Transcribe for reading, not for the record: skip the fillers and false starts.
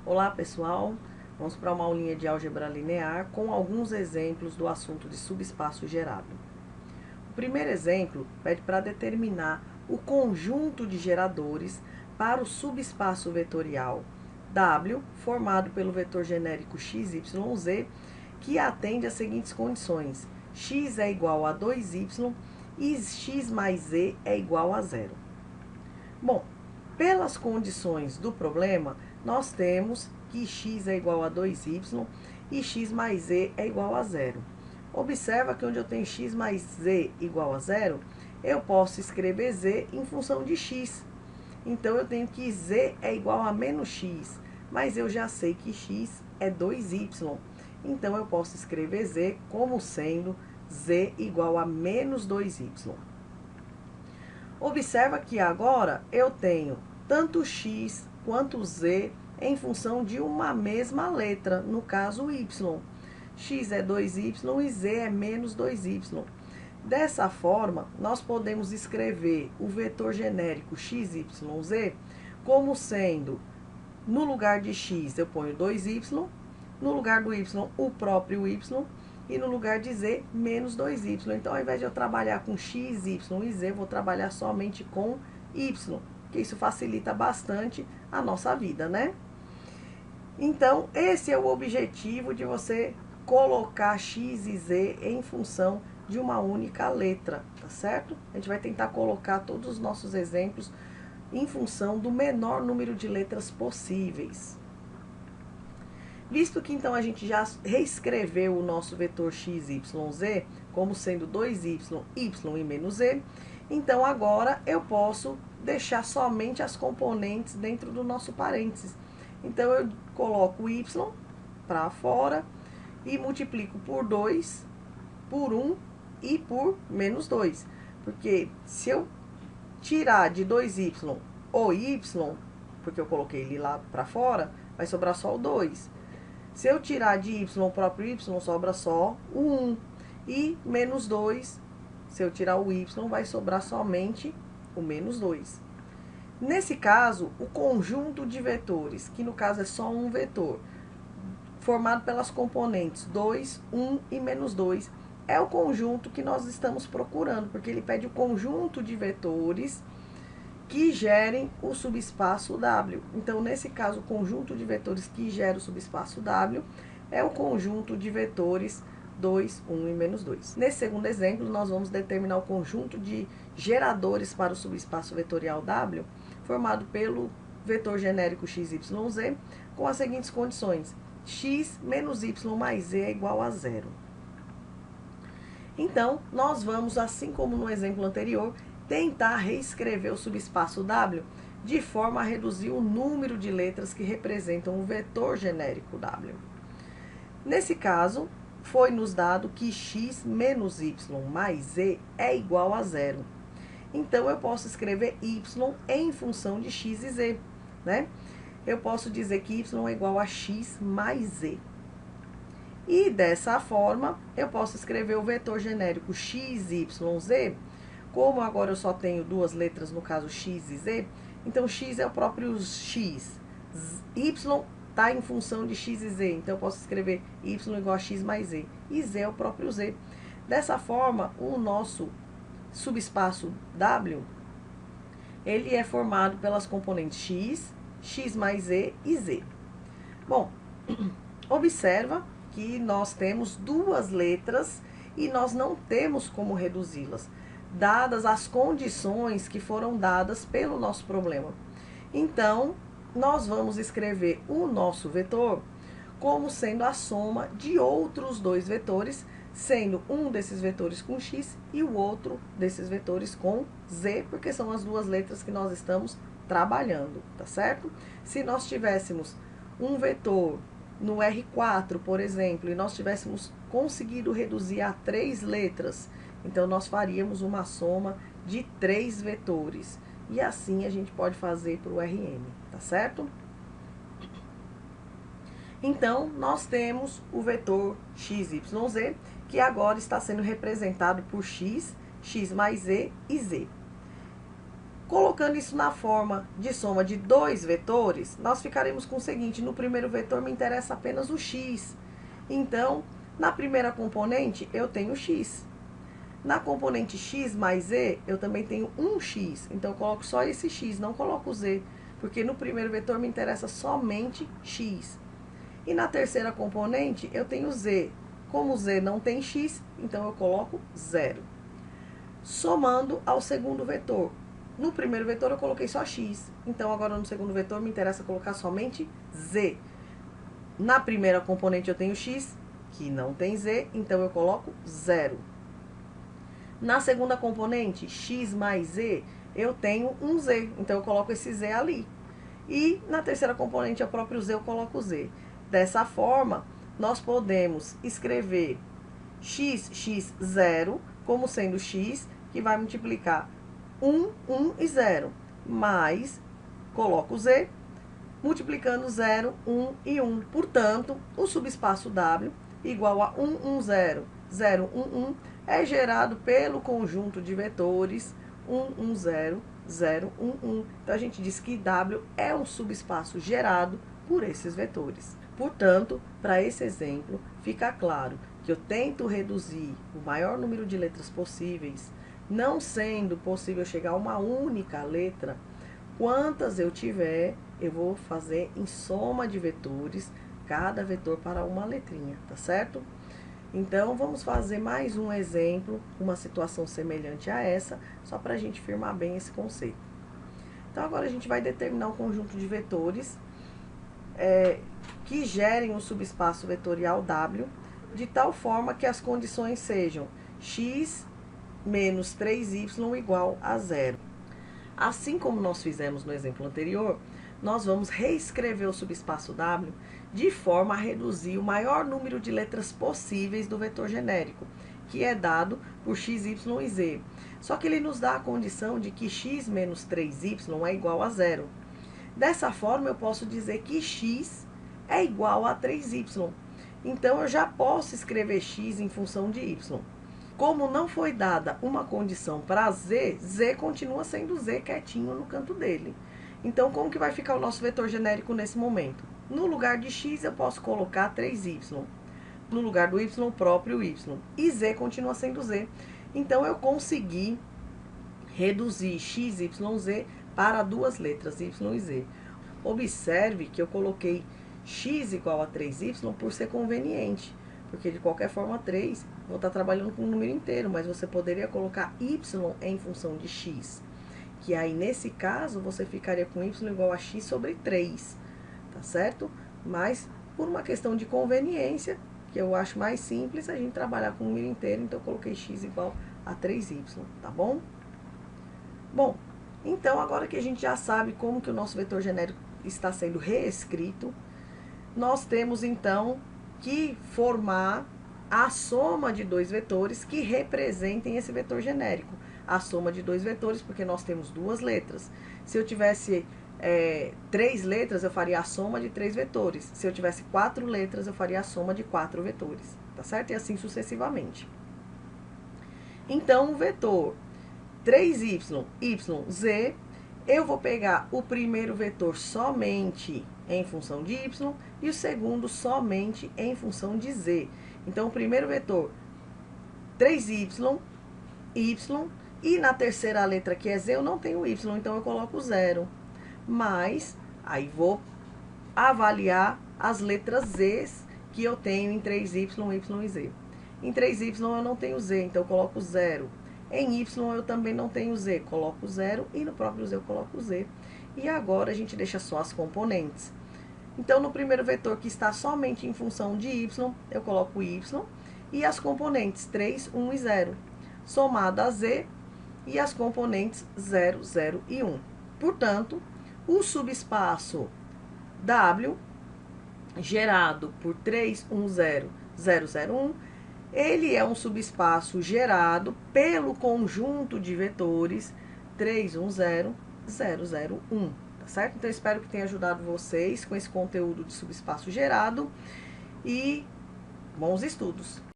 Olá pessoal, vamos para uma aulinha de álgebra linear com alguns exemplos do assunto de subespaço gerado. O primeiro exemplo pede para determinar o conjunto de geradores para o subespaço vetorial W, formado pelo vetor genérico x, y, z, que atende às seguintes condições: x é igual a 2y e x mais z é igual a 0. Bom, pelas condições do problema, nós temos que x é igual a 2y e x mais z é igual a 0. Observa que onde eu tenho x mais z igual a 0, eu posso escrever z em função de x. Então, eu tenho que z é igual a menos x, mas eu já sei que x é 2y. Então, eu posso escrever z como sendo z igual a menos 2y. Observa que agora eu tenho tanto x quanto z em função de uma mesma letra, no caso y. X é 2y e z é menos 2y. Dessa forma, nós podemos escrever o vetor genérico x, y, z como sendo, no lugar de x eu ponho 2y, no lugar do y o próprio y, e no lugar de z, menos 2y. Então, ao invés de eu trabalhar com x, y e z, eu vou trabalhar somente com y, que isso facilita bastante a nossa vida, né? Então, esse é o objetivo de você colocar x e z em função de uma única letra, tá certo? A gente vai tentar colocar todos os nossos exemplos em função do menor número de letras possíveis. Visto que, então, a gente já reescreveu o nosso vetor x, y, z como sendo 2y, y e menos z, então, agora, eu posso deixar somente as componentes dentro do nosso parênteses. Então, eu coloco o y para fora e multiplico por 2, por 1 e por menos 2. Porque se eu tirar de 2y o y, porque eu coloquei ele lá para fora, vai sobrar só o 2. Se eu tirar de y o próprio y, sobra só o 1. E menos 2, se eu tirar o y, vai sobrar somente o menos 2. Nesse caso, o conjunto de vetores, que no caso é só um vetor, formado pelas componentes 2, 1 e menos 2, é o conjunto que nós estamos procurando, porque ele pede o conjunto de vetores que gerem o subespaço W. Então, nesse caso, o conjunto de vetores que gera o subespaço W é o conjunto de vetores 2, 1 e menos 2. Nesse segundo exemplo, nós vamos determinar o conjunto de geradores para o subespaço vetorial W, formado pelo vetor genérico x, y, z, com as seguintes condições: x menos y mais z é igual a 0. Então, nós vamos, assim como no exemplo anterior, tentar reescrever o subespaço W de forma a reduzir o número de letras que representam o vetor genérico W. Nesse caso, foi nos dado que x menos y mais z é igual a 0. Então, eu posso escrever y em função de x e z, né? Eu posso dizer que y é igual a x mais z. E, dessa forma, eu posso escrever o vetor genérico x, y, z. Como agora eu só tenho duas letras, no caso x e z, então x é o próprio x, y está em função de x e z, então eu posso escrever y igual a x mais z, e z é o próprio z. Dessa forma, o nosso subespaço W, ele é formado pelas componentes x, x mais z e z. Bom, observa que nós temos duas letras e nós não temos como reduzi-las, dadas as condições que foram dadas pelo nosso problema. Então, nós vamos escrever o nosso vetor como sendo a soma de outros dois vetores, sendo um desses vetores com x e o outro desses vetores com z, porque são as duas letras que nós estamos trabalhando, tá certo? Se nós tivéssemos um vetor no R4, por exemplo, e nós tivéssemos conseguido reduzir a 3 letras, então, nós faríamos uma soma de 3 vetores. E assim a gente pode fazer para o Rn, tá certo? Então, nós temos o vetor x, y, z, que agora está sendo representado por x, x mais z e z. Colocando isso na forma de soma de dois vetores, nós ficaremos com o seguinte: no primeiro vetor me interessa apenas o x. Então, na primeira componente, eu tenho x. Na componente x mais z, eu também tenho 1x. Então, eu coloco só esse x, não coloco z, porque no primeiro vetor me interessa somente x. E na terceira componente, eu tenho z. Como z não tem x, então eu coloco 0. Somando ao segundo vetor. No primeiro vetor eu coloquei só x. Então, agora no segundo vetor me interessa colocar somente z. Na primeira componente eu tenho x, que não tem z, então eu coloco 0. Na segunda componente, x mais z, eu tenho um z, então eu coloco esse z ali. E na terceira componente, o próprio z, eu coloco z. Dessa forma, nós podemos escrever x0 como sendo x, que vai multiplicar 1, 1 e 0, mais, coloco z, multiplicando 0, 1 e 1. Portanto, o subespaço W igual a 1, 1, 0, 0, 1, 1, é gerado pelo conjunto de vetores 1, 1, 0, 0, 1, 1. Então, a gente diz que W é um subespaço gerado por esses vetores. Portanto, para esse exemplo, fica claro que eu tento reduzir o maior número de letras possíveis, não sendo possível chegar a uma única letra. Quantas eu tiver, eu vou fazer em soma de vetores, cada vetor para uma letrinha, tá certo? Então, vamos fazer mais um exemplo, uma situação semelhante a essa, só para a gente firmar bem esse conceito. Então, agora a gente vai determinar um conjunto de vetores que gerem um subespaço vetorial W, de tal forma que as condições sejam x menos 3y igual a 0. Assim como nós fizemos no exemplo anterior, nós vamos reescrever o subespaço W de forma a reduzir o maior número de letras possíveis do vetor genérico, que é dado por x, y e z. Só que ele nos dá a condição de que x menos 3y é igual a 0. Dessa forma, eu posso dizer que x é igual a 3y. Então, eu já posso escrever x em função de y. Como não foi dada uma condição para z, z continua sendo z quietinho no canto dele. Então, como que vai ficar o nosso vetor genérico nesse momento? No lugar de x, eu posso colocar 3y. No lugar do y, o próprio y. E z continua sendo z. Então, eu consegui reduzir x, y, z para duas letras, y e z. Observe que eu coloquei x igual a 3y por ser conveniente. Porque, de qualquer forma, 3, vou estar trabalhando com um número inteiro, mas você poderia colocar y em função de x. Que aí, nesse caso, você ficaria com y igual a x sobre 3, tá certo? Mas, por uma questão de conveniência, que eu acho mais simples, a gente trabalhar com um número inteiro, então eu coloquei x igual a 3y, tá bom? Bom, então, agora que a gente já sabe como que o nosso vetor genérico está sendo reescrito, nós temos, então, que formar a soma de dois vetores que representem esse vetor genérico. A soma de dois vetores, porque nós temos duas letras. Se eu tivesse 3 letras, eu faria a soma de 3 vetores. Se eu tivesse 4 letras, eu faria a soma de 4 vetores, tá certo? E assim sucessivamente. Então, o vetor 3y, y, z, eu vou pegar o primeiro vetor somente em função de y e o segundo somente em função de z. Então, o primeiro vetor 3y, y, e na terceira letra que é z, eu não tenho y, então eu coloco 0. Mas, aí vou avaliar as letras z que eu tenho em 3y, y e z. Em 3y eu não tenho z, então eu coloco 0. Em y eu também não tenho z, coloco 0 e no próprio z eu coloco z. E agora a gente deixa só as componentes. Então, no primeiro vetor que está somente em função de y, eu coloco y e as componentes 3, 1 e 0, somado a z e as componentes 0, 0 e 1. Portanto, o subespaço W, gerado por 3, 1, 0, 0, 0, 1, ele é um subespaço gerado pelo conjunto de vetores 3, 1, 0, 0, 0, 1. Tá certo? Então, espero que tenha ajudado vocês com esse conteúdo de subespaço gerado e bons estudos!